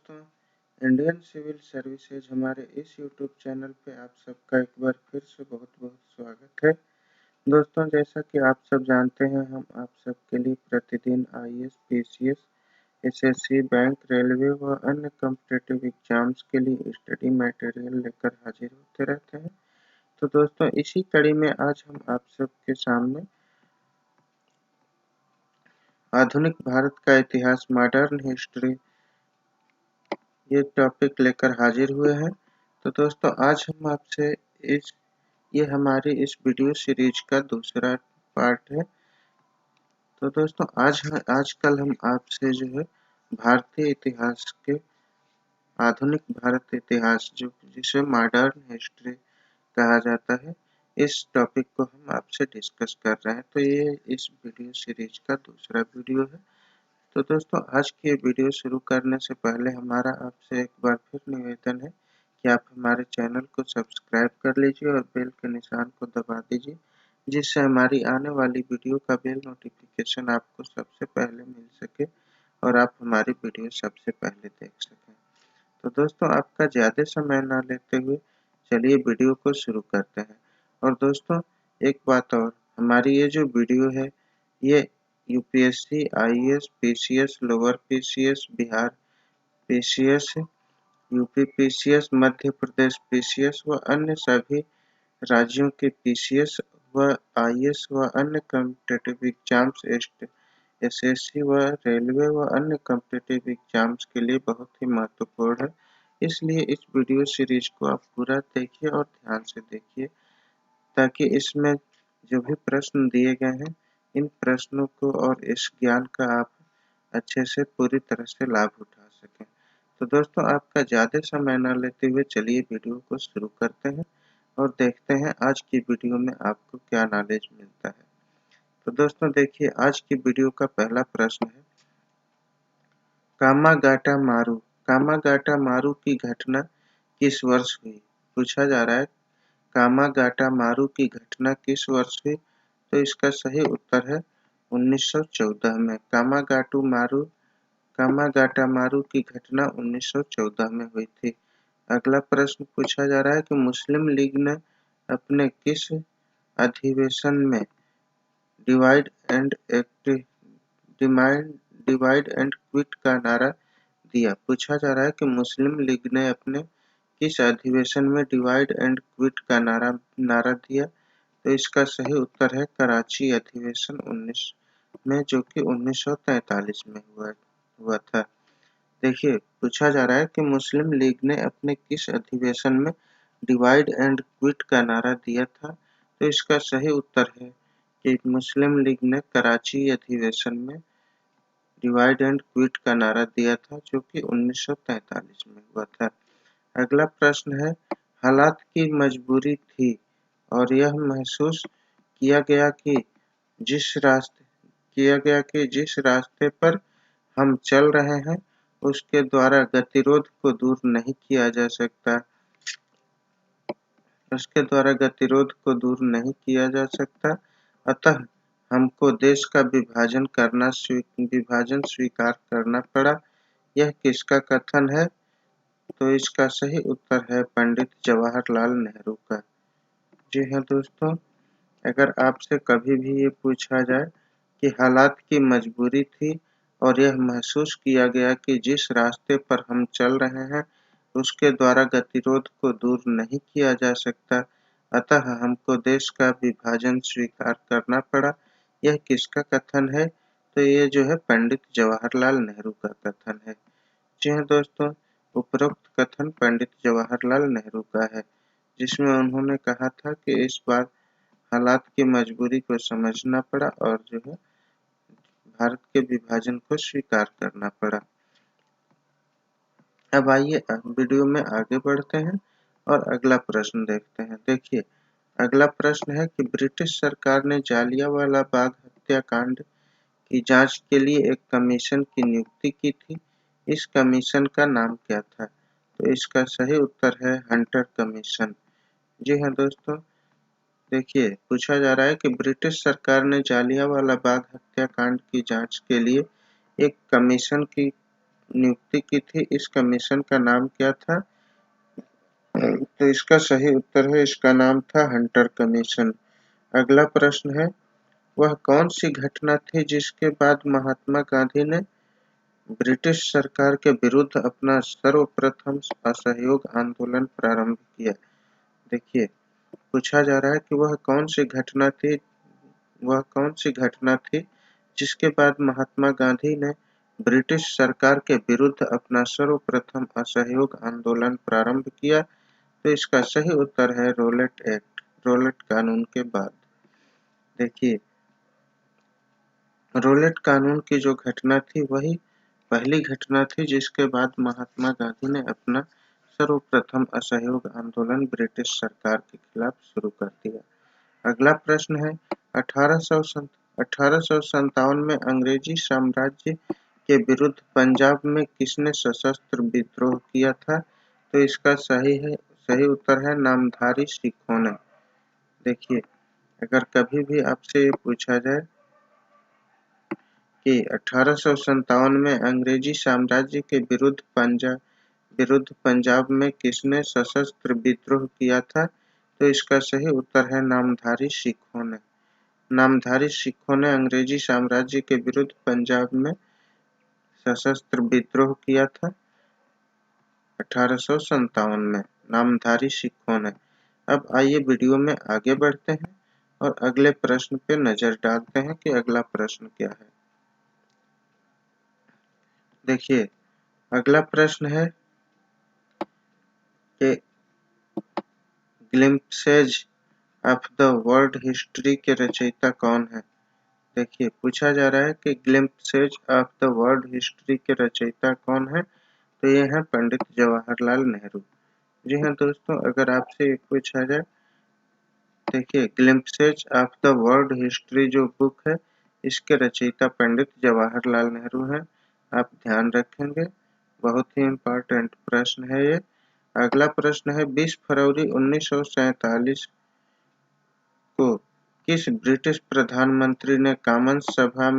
दोस्तों, Indian civil services हमारे इस यूट्यूब चैनल पे आप सबका एक बार फिर से बहुत-बहुत स्वागत है। दोस्तों, जैसा कि आप सब जानते हैं, हम आप सबके लिए प्रतिदिन IAS, PCS, SSC, bank, railway व अन्य कॉम्पिटिटिव एग्जाम्स के लिए स्टडी मटेरियल लेकर हाजिर होते रहते हैं। तो दोस्तों, इसी कड़ी में आज हम आप सबके सामने आधुनिक भारत का इतिहास, मॉडर्न हिस्ट्री, ये टॉपिक लेकर हाजिर हुए हैं। तो दोस्तों, आज हम आपसे ये हमारी इस वीडियो सीरीज का दूसरा पार्ट है। तो दोस्तों, आजकल हम आपसे जो है भारतीय इतिहास के आधुनिक भारत इतिहास जिसे मॉडर्न हिस्ट्री कहा जाता है, इस टॉपिक को हम आपसे डिस्कस कर रहे हैं। तो ये इस वीडियो सीरीज का दूसरा वीडियो है। तो दोस्तों, आज की ये वीडियो शुरू करने से पहले हमारा आपसे एक बार फिर निवेदन है कि आप हमारे चैनल को सब्सक्राइब कर लीजिए और बेल के निशान को दबा दीजिए, जिससे हमारी आने वाली वीडियो का बेल नोटिफिकेशन आपको सबसे पहले मिल सके और आप हमारी वीडियो सबसे पहले देख सकें। तो दोस्तों, आपका ज़्यादा समय ना लेते हुए चलिए वीडियो को शुरू करते हैं। और दोस्तों, एक बात और, हमारी ये जो वीडियो है ये UPSC, IAS, PCS, lower PCS, Bihar PCS, UP PCS, Madhya Pradesh PCS व अन्य सभी राज्यों के पीसीएस व आईएएस व अन्य कॉम्पिटिटिव एग्जाम्स, एसएससी व रेलवे व अन्य कॉम्पिटिटिव एग्जाम्स के लिए बहुत ही महत्वपूर्ण है। इसलिए इस वीडियो सीरीज को आप पूरा देखिए और ध्यान से देखिए, ताकि इसमें जो भी प्रश्न दिए गए हैं, इन प्रश्नों को और इस ज्ञान का आप अच्छे से पूरी तरह से लाभ उठा सकें। तो दोस्तों, आपका ज़्यादा समय न लेते हुए चलिए वीडियो को शुरू करते हैं और देखते हैं आज की वीडियो में आपको क्या नॉलेज मिलता है। तो दोस्तों, देखिए, आज की वीडियो का पहला प्रश्न है, कामागाटा मारू। कामागाटा मारू की घटना किस वर्ष हुई? पूछा जा रहा है, कामागाटा मारू की घटना किस वर्ष हुई? तो इसका सही उत्तर है 1914 में। कामागाटा मारू की घटना 1914 में हुई थी। अगला प्रश्न पूछा जा रहा है कि मुस्लिम लीग ने अपने किस अधिवेशन में डिवाइड एंड क्विट का नारा दिया? पूछा जा रहा है कि मुस्लिम लीग ने अपने किस अधिवेशन में डिवाइड एंड क्विट का नारा दिया? तो इसका सही उत्तर है कराची अधिवेशन 19 में, जो कि 1943 में हुआ था। देखिए, पूछा जा रहा है कि मुस्लिम लीग ने अपने किस अधिवेशन में डिवाइड एंड क्विट का नारा दिया था? तो इसका सही उत्तर है कि मुस्लिम लीग ने कराची अधिवेशन में डिवाइड एंड क्विट का नारा दिया था, जो कि 1943 में हुआ था। अगला प्रश्न है, हालात की मजबूरी थी और यह महसूस किया गया कि जिस रास्ते पर हम चल रहे हैं उसके द्वारा गतिरोध को दूर नहीं किया जा सकता। अतः हमको देश का विभाजन स्वीकार करना पड़ा। यह किसका कथन है? तो इसका सही उत्तर है पंडित जवाहरलाल नेहरू का। जी हाँ दोस्तों, अगर आपसे कभी भी ये पूछा जाए कि हालात की मजबूरी थी और यह महसूस किया गया कि जिस रास्ते पर हम चल रहे हैं उसके द्वारा गतिरोध को दूर नहीं किया जा सकता, अतः हमको देश का विभाजन स्वीकार करना पड़ा, यह किसका कथन है? तो ये जो है पंडित जवाहरलाल नेहरू का कथन है। जी हाँ दोस्तों, उपरोक्त कथन पंडित जवाहरलाल नेहरू का है, जिसमें उन्होंने कहा था कि इस बार हालात की मजबूरी को समझना पड़ा और जो है भारत के विभाजन को स्वीकार करना पड़ा। अब आइए वीडियो में आगे बढ़ते हैं और अगला प्रश्न देखते हैं। देखिए, अगला प्रश्न है कि ब्रिटिश सरकार ने जालियांवाला बाग हत्याकांड की जांच के लिए एक कमीशन की नियुक्ति की थी। इस कमीशन का नाम क्या था? तो इसका सही उत्तर है हंटर कमीशन। जी हाँ दोस्तों, देखिए, पूछा जा रहा है कि ब्रिटिश सरकार ने जालियांवाला बाग हत्याकांड की जांच के लिए एक कमीशन की नियुक्ति की थी, इस कमीशन का नाम क्या था? तो इसका सही उत्तर है, इसका नाम था हंटर कमीशन। अगला प्रश्न है, वह कौन सी घटना थी जिसके बाद महात्मा गांधी ने ब्रिटिश सरकार के विरुद्ध अपना सर्वप्रथम असहयोग आंदोलन प्रारंभ किया? देखिए, पूछा जा रहा है कि वह कौन सी घटना थी जिसके बाद महात्मा गांधी ने ब्रिटिश सरकार के विरुद्ध अपना सर्वप्रथम असहयोग आंदोलन प्रारंभ किया? तो इसका सही उत्तर है रोलेट एक्ट, रोलेट कानून के बाद। देखिए, रोलेट कानून की जो घटना थी वही पहली घटना थी जिसके बाद महात्मा गांधी ने अपना सर्वप्रथम असहयोग आंदोलन ब्रिटिश सरकार के खिलाफ शुरू कर दिया। अगला प्रश्न है, 1857 में अंग्रेजी साम्राज्य के विरुद्ध पंजाब में किसने सशस्त्र विद्रोह किया था? तो इसका सही उत्तर है नामधारी सिखों ने। देखिए, अगर कभी भी आपसे ये पूछा जाए कि 1857 में अंग्रेजी साम्राज्य के विरुद्ध पंजाब में किसने सशस्त्र विद्रोह किया था? तो इसका सही उत्तर है नामधारी सिखों ने। नामधारी सिखों ने अंग्रेजी साम्राज्य के विरुद्ध पंजाब में सशस्त्र विद्रोह किया था 1857 में, नामधारी सिखों ने। अब आइए वीडियो में आगे बढ़ते हैं और अगले प्रश्न पे नजर डालते हैं कि अगला प्रश्न क्या है। देखिए, अगला प्रश्न है कि glimpses of the world history के रचयिता कौन है? देखिए, पूछा जा रहा है कि glimpses of the world history के रचयिता कौन है? तो ये है पंडित जवाहरलाल नेहरू। जी हाँ दोस्तों, अगर आपसे ये पूछा जाए, देखिए, glimpses of the world history जो बुक है, इसके रचयिता पंडित जवाहरलाल नेहरू हैं। आप ध्यान रखेंगे, बहुत ही इम्पोर्टेंट प्रश्न है ये। अगला प्रश्न है, 20 फरवरी 1947 को किस ब्रिटिश प्रधानमंत्री ने कॉमन सभा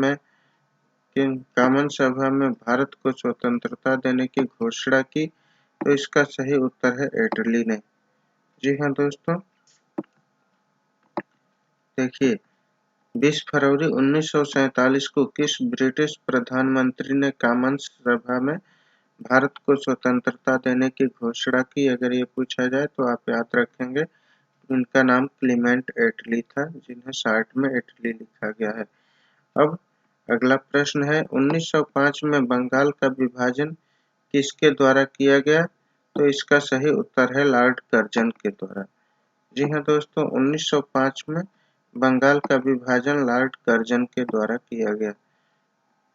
में भारत को स्वतंत्रता देने की घोषणा की? तो इसका सही उत्तर है एटली ने। जी हाँ दोस्तों, देखिए, 20 फरवरी 1947 को किस ब्रिटिश प्रधानमंत्री ने कॉमन सभा में भारत को स्वतंत्रता देने की घोषणा की? अगर ये पूछा जाए तो आप याद रखेंगे, इनका नाम क्लीमेंट एटली था, जिन्हें शार्ट में एटली लिखा गया है। अब अगला प्रश्न है, 1905 में बंगाल का विभाजन किसके द्वारा किया गया? तो इसका सही उत्तर है लॉर्ड कर्जन के द्वारा। जी हाँ दोस्तों, 1905 में बंगाल का विभाजन लॉर्ड कर्जन के द्वारा किया गया।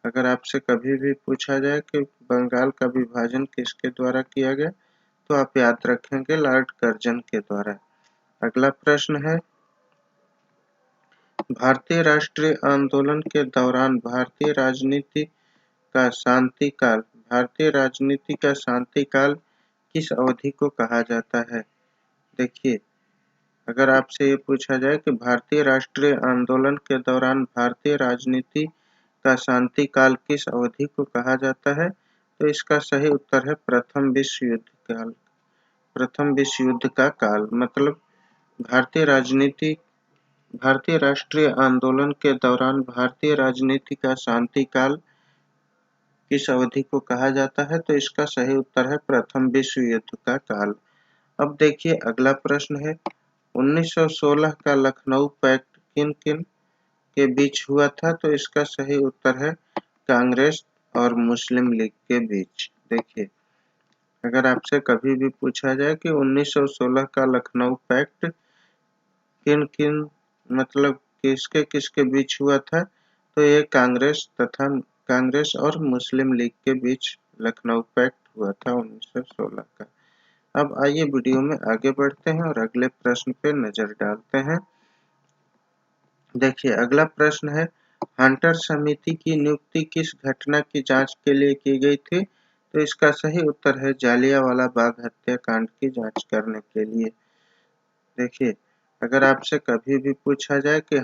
अगर आपसे कभी भी पूछा जाए कि बंगाल का विभाजन किसके द्वारा किया गया, तो आप याद रखेंगे लॉर्ड कर्जन के द्वारा। अगला प्रश्न है, भारतीय राष्ट्रीय आंदोलन के दौरान भारतीय राजनीति का शांति काल किस अवधि को कहा जाता है? देखिए, अगर आपसे ये पूछा जाए कि भारतीय राष्ट्रीय आंदोलन के दौरान भारतीय राजनीति का शांति काल किस अवधि को कहा जाता है, तो इसका सही उत्तर है प्रथम विश्व युद्ध का काल। मतलब भारतीय राष्ट्रीय आंदोलन के दौरान भारतीय राजनीति का शांति काल किस अवधि को कहा जाता है? तो इसका सही उत्तर है प्रथम विश्व युद्ध का काल। अब देखिए, अगला प्रश्न है, 1916 का लखनऊ पैक्ट किन किन के बीच हुआ था? तो इसका सही उत्तर है कांग्रेस और मुस्लिम लीग के बीच। देखिए, अगर आपसे कभी भी पूछा जाए कि 1916 का लखनऊ पैक्ट किन किन मतलब किसके किसके बीच हुआ था, तो ये कांग्रेस और मुस्लिम लीग के बीच लखनऊ पैक्ट हुआ था 1916 का। अब आइए वीडियो में आगे बढ़ते हैं और अगले प्रश्न पे नजर डालते हैं। देखिए, अगला प्रश्न है, हंटर समिति की नियुक्ति किस घटना की जांच के लिए की गई थी? तो इसका सही उत्तर है जालियांवाला बाग हत्याकांड की जांच करने के लिए। देखिए, अगर आपसे कभी भी पूछा जाए कि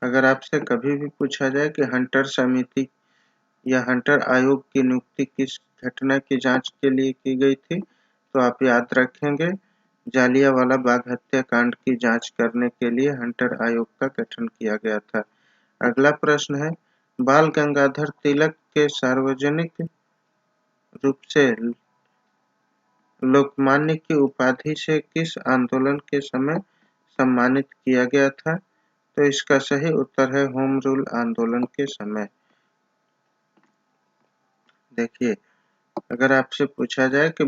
अगर आपसे कभी भी पूछा जाए कि हंटर समिति या हंटर आयोग की नियुक्ति किस घटना की जांच के लिए की गई थी, तो आप याद रखेंगे जालियांवाला बाग हत्याकांड की जांच करने के लिए हंटर आयोग का गठन किया गया था। अगला प्रश्न है, बाल गंगाधर तिलक के सार्वजनिक रूप से लोकमान्य की उपाधि से किस आंदोलन के समय सम्मानित किया गया था, तो इसका सही उत्तर है होम रूल आंदोलन के समय। देखिए, अगर आपसे पूछा जाए कि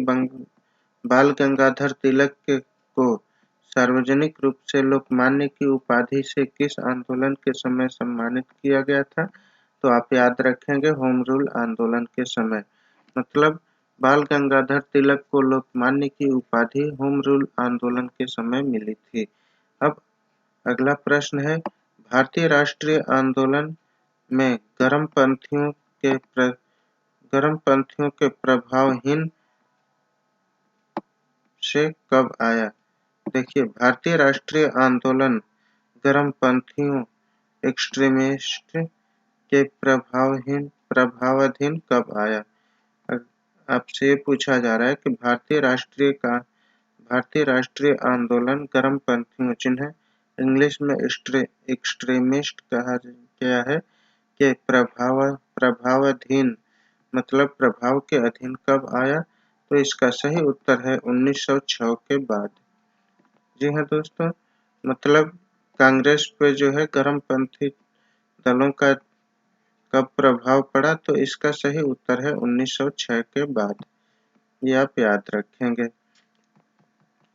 बाल गंगाधर तिलक को सार्वजनिक रूप से लोकमान्य की उपाधि से किस आंदोलन के समय सम्मानित किया गया था, तो आप याद रखेंगे होम रूल आंदोलन के समय। मतलब बाल गंगाधर तिलक को लोकमान्य की उपाधि होम रूल आंदोलन के समय मिली थी। अब अगला प्रश्न है, भारतीय राष्ट्रीय आंदोलन में गर्मपंथियों के प्रभावहीन से कब आया? देखिए, भारतीय राष्ट्रीय आंदोलन गर्मपंथियों एक्सट्रीमिस्ट के प्रभावाधीन कब आया? आपसे पूछा जा रहा है कि भारतीय राष्ट्रीय आंदोलन गर्मपंथियों जिन्हें इंग्लिश में एक्सट्रीमिस्ट कहा गया है के प्रभावाधीन मतलब प्रभाव के अधीन कब आया, तो इसका सही उत्तर है 1906 के बाद। जी हाँ दोस्तों, मतलब कांग्रेस पे जो है गर्मपंथी दलों का कब प्रभाव पड़ा, तो इसका सही उत्तर है 1906 के बाद। ये आप याद रखेंगे।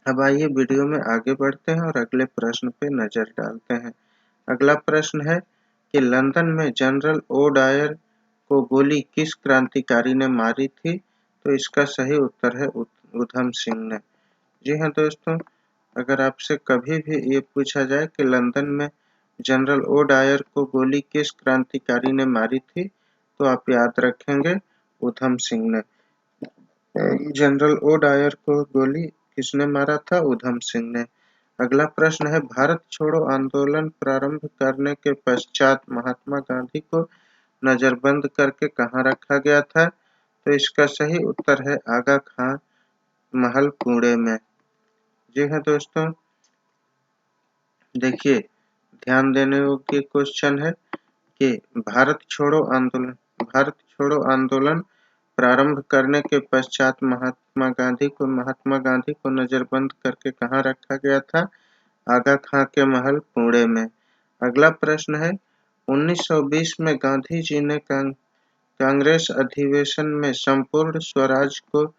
अब आइए वीडियो में आगे बढ़ते हैं और अगले प्रश्न पे नजर डालते हैं। अगला प्रश्न है कि लंदन में जनरल ओ डायर को गोली किस क्रांतिकारी ने मारी थी, तो इसका सही उत्तर है उधम सिंह ने। जी हाँ दोस्तों, अगर आपसे कभी भी ये पूछा जाए कि लंदन में जनरल ओ डायर को गोली किस क्रांतिकारी ने मारी थी, तो आप याद रखेंगे उधम सिंह ने। जनरल ओ डायर को गोली किसने मारा था? उधम सिंह ने। अगला प्रश्न है, भारत छोड़ो आंदोलन प्रारंभ करने के पश्चात महात्मा गांधी को नजरबंद करके कहाँ रखा गया था, तो इसका सही उत्तर है आगा खां महल पुणे में। जी हाँ दोस्तों, देखिए ध्यान देने योग्य क्वेश्चन है कि भारत छोड़ो आंदोलन प्रारंभ करने के पश्चात महात्मा गांधी को नजरबंद करके कहाँ रखा गया था? आगा खां के महल पुणे में। अगला प्रश्न है, 1920 में गांधी जी ने कांग्रेस अधिवेशन में संपूर्ण स्वराज को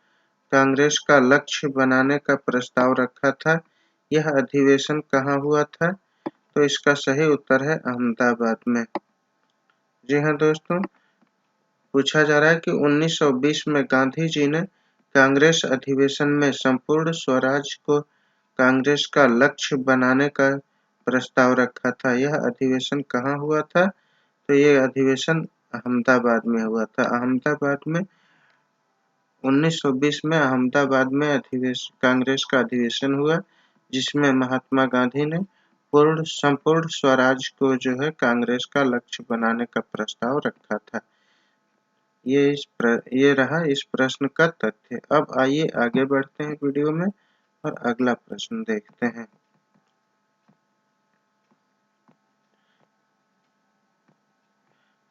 कांग्रेस का लक्ष्य बनाने का प्रस्ताव रखा था। यह अधिवेशन कहाँ हुआ था? तो इसका सही उत्तर है अहमदाबाद में। जी हाँ दोस्तों, पूछा जा रहा है कि 1920 में गांधी जी ने कांग्रेस अधिवेशन में संपूर्ण स्वराज को कांग्रेस का लक्ष्य बनाने का प्रस्ताव रखा था। यह अधिवेशन कहाँ हुआ था? तो ये अधिवेशन अहमदाबाद में हुआ था। अहमदाबाद में 1920 में अहमदाबाद में कांग्रेस का अधिवेशन हुआ, जिसमें महात्मा गांधी ने संपूर्ण स्वराज को जो है कांग्रेस का लक्ष्य बनाने का प्रस्ताव रखा था। ये रहा इस प्रश्न का तथ्य। अब आइए आगे बढ़ते हैं वीडियो में और अगला प्रश्न देखते हैं।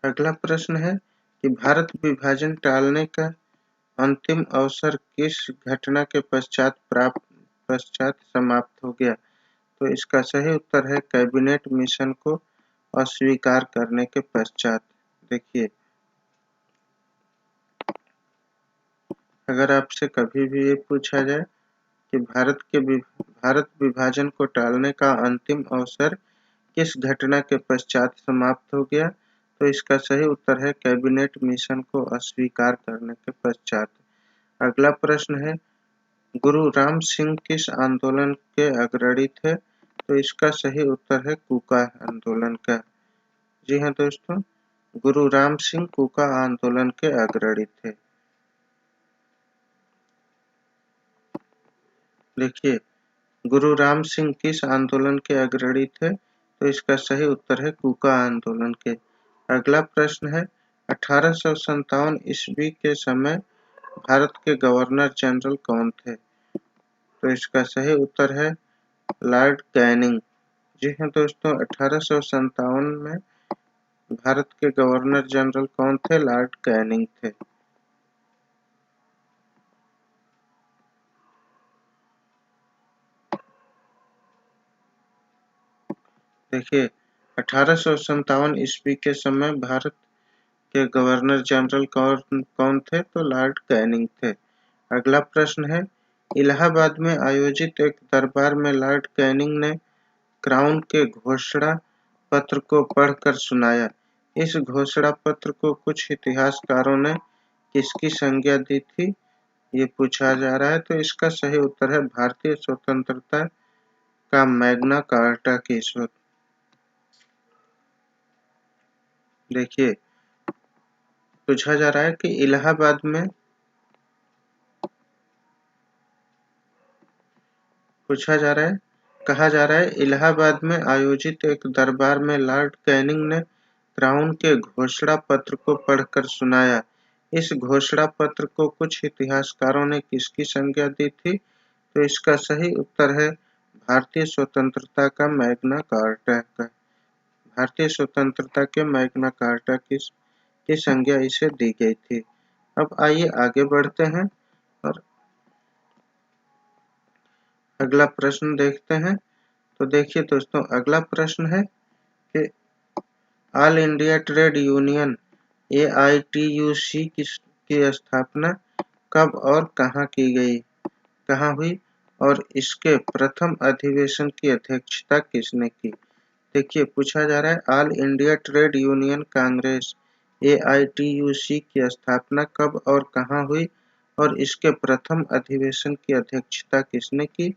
अगला प्रश्न है कि भारत विभाजन टालने का अंतिम अवसर किस घटना के पश्चात समाप्त हो गया, तो इसका सही उत्तर है कैबिनेट मिशन को अस्वीकार करने के पश्चात। देखिए, अगर आपसे कभी भी ये पूछा जाए कि भारत विभाजन को टालने का अंतिम अवसर किस घटना के पश्चात समाप्त हो गया, तो इसका सही उत्तर है कैबिनेट मिशन को अस्वीकार करने के पश्चात। अगला प्रश्न है, गुरु राम सिंह किस आंदोलन के अग्रणी थे, तो इसका सही उत्तर है कूका आंदोलन का। जी हाँ दोस्तों, गुरु राम सिंह कूका आंदोलन के अग्रणी थे। देखिए, गुरु राम सिंह किस आंदोलन के अग्रणी थे, तो इसका सही उत्तर है कूका आंदोलन के। अगला प्रश्न है 1857 ईस्वी के समय भारत के गवर्नर जनरल कौन थे? तो इसका सही उत्तर है लॉर्ड कैनिंग। जी हाँ दोस्तों, 1857 में भारत के गवर्नर जनरल कौन थे? लॉर्ड कैनिंग थे। देखिए, 1857 ईस्वी के समय भारत के गवर्नर जनरल कौन कौन थे? तो लॉर्ड कैनिंग थे। अगला प्रश्न है इलाहाबाद में आयोजित एक दरबार में लॉर्ड कैनिंग ने क्राउन के घोषणा पत्र को पढ़कर सुनाया। इस घोषणा पत्र को कुछ इतिहासकारों ने किसकी संज्ञा दी थी? ये पूछा जा रहा है। तो इसका सही उत्तर है भारतीय स्वतंत्रता का मैग्ना कार्टा की। देखिए, पूछा जा रहा है कि इलाहाबाद में कहा जा रहा है इलाहाबाद में आयोजित एक दरबार में लॉर्ड कैनिंग ने क्राउन के घोषणा पत्र को पढ़कर सुनाया। इस घोषणा पत्र को कुछ इतिहासकारों ने किसकी संज्ञा दी थी? तो इसका सही उत्तर है भारतीय स्वतंत्रता का मैग्ना कार्टा का। भारतीय स्वतंत्रता के मैग्ना कार्टा की संज्ञा इसे दी गई थी। अब आइए आगे बढ़ते हैं और अगला प्रश्न देखते हैं। तो देखिए दोस्तों, अगला प्रश्न है कि all India trade union AITUC की स्थापना कब और कहाँ हुई और इसके प्रथम अधिवेशन की अध्यक्षता किसने की? देखिए, पूछा जा रहा है all India trade union Congress AITUC की स्थापना कब और कहाँ हुई और इसके प्रथम अधिवेशन की अध्यक्षता किसने की?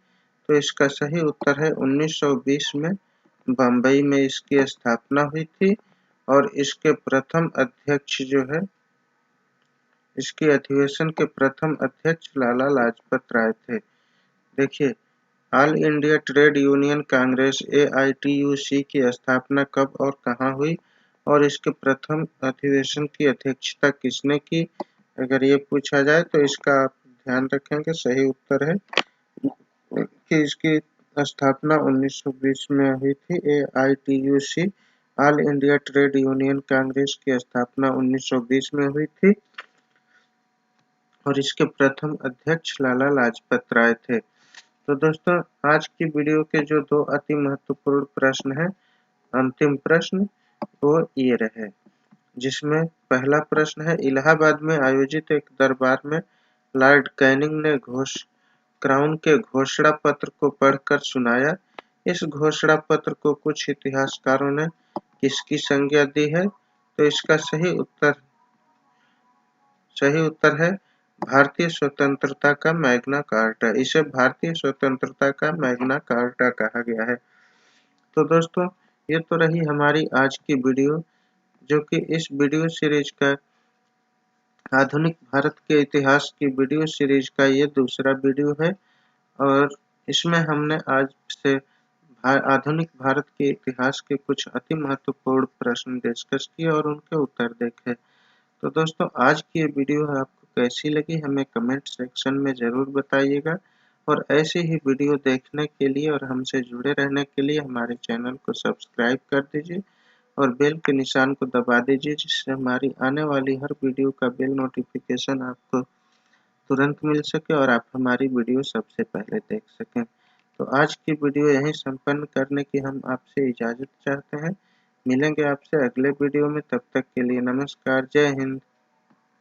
तो इसका सही उत्तर है 1920 में बम्बई में इसकी स्थापना हुई थी और इसके प्रथम अध्यक्ष जो है इसके अधिवेशन के प्रथम अध्यक्ष लाला लाजपत राय थे। देखिए, all India trade union Congress AITUC की स्थापना कब और कहाँ हुई और इसके प्रथम अधिवेशन की अध्यक्षता किसने की? अगर ये पूछा जाए तो इसका आप ध्यान रखेंगे सही उत्तर है कि इसकी स्थापना 1920 में हुई थी। AITUC all India trade union Congress की स्थापना 1920 में हुई थी और इसके प्रथम अध्यक्ष लाला लाजपत राय थे। तो दोस्तों, आज की वीडियो के जो दो अति महत्वपूर्ण प्रश्न हैं, अंतिम प्रश्न वो ये रहे, जिसमें पहला प्रश्न है इलाहाबाद में आयोजित एक दरबार में लॉर्ड कैनिंग ने क्राउन के घोषणा पत्र को पढ़कर सुनाया। इस घोषणा पत्र को कुछ इतिहासकारों ने किसकी संज्ञा दी है? तो इसका सही उत्तर है भारतीय स्वतंत्रता का मैग्ना कार्टा। इसे भारतीय स्वतंत्रता का मैग्ना कार्टा कहा गया है। तो दोस्तों, ये तो रही हमारी आज की वीडियो, जो कि इस वीडियो सीरीज का आधुनिक भारत के इतिहास की वीडियो सीरीज का ये दूसरा वीडियो है और इसमें हमने आज से आधुनिक भारत के इतिहास के कुछ अति महत्वपूर्ण प्रश्न डिस्कस किए और उनके उत्तर देखे। तो दोस्तों, आज की ये वीडियो आपको कैसी लगी हमें कमेंट सेक्शन में ज़रूर बताइएगा और ऐसे ही वीडियो देखने के लिए और हमसे जुड़े रहने के लिए हमारे चैनल को सब्सक्राइब कर दीजिए और बेल के निशान को दबा दीजिए, जिससे हमारी आने वाली हर वीडियो का बेल नोटिफिकेशन आपको तुरंत मिल सके और आप हमारी वीडियो सबसे पहले देख सकें। तो आज की वीडियो यहीं संपन्न करने की हम आपसे इजाज़त चाहते हैं। मिलेंगे आपसे अगले वीडियो में, तब तक के लिए नमस्कार, जय हिंद।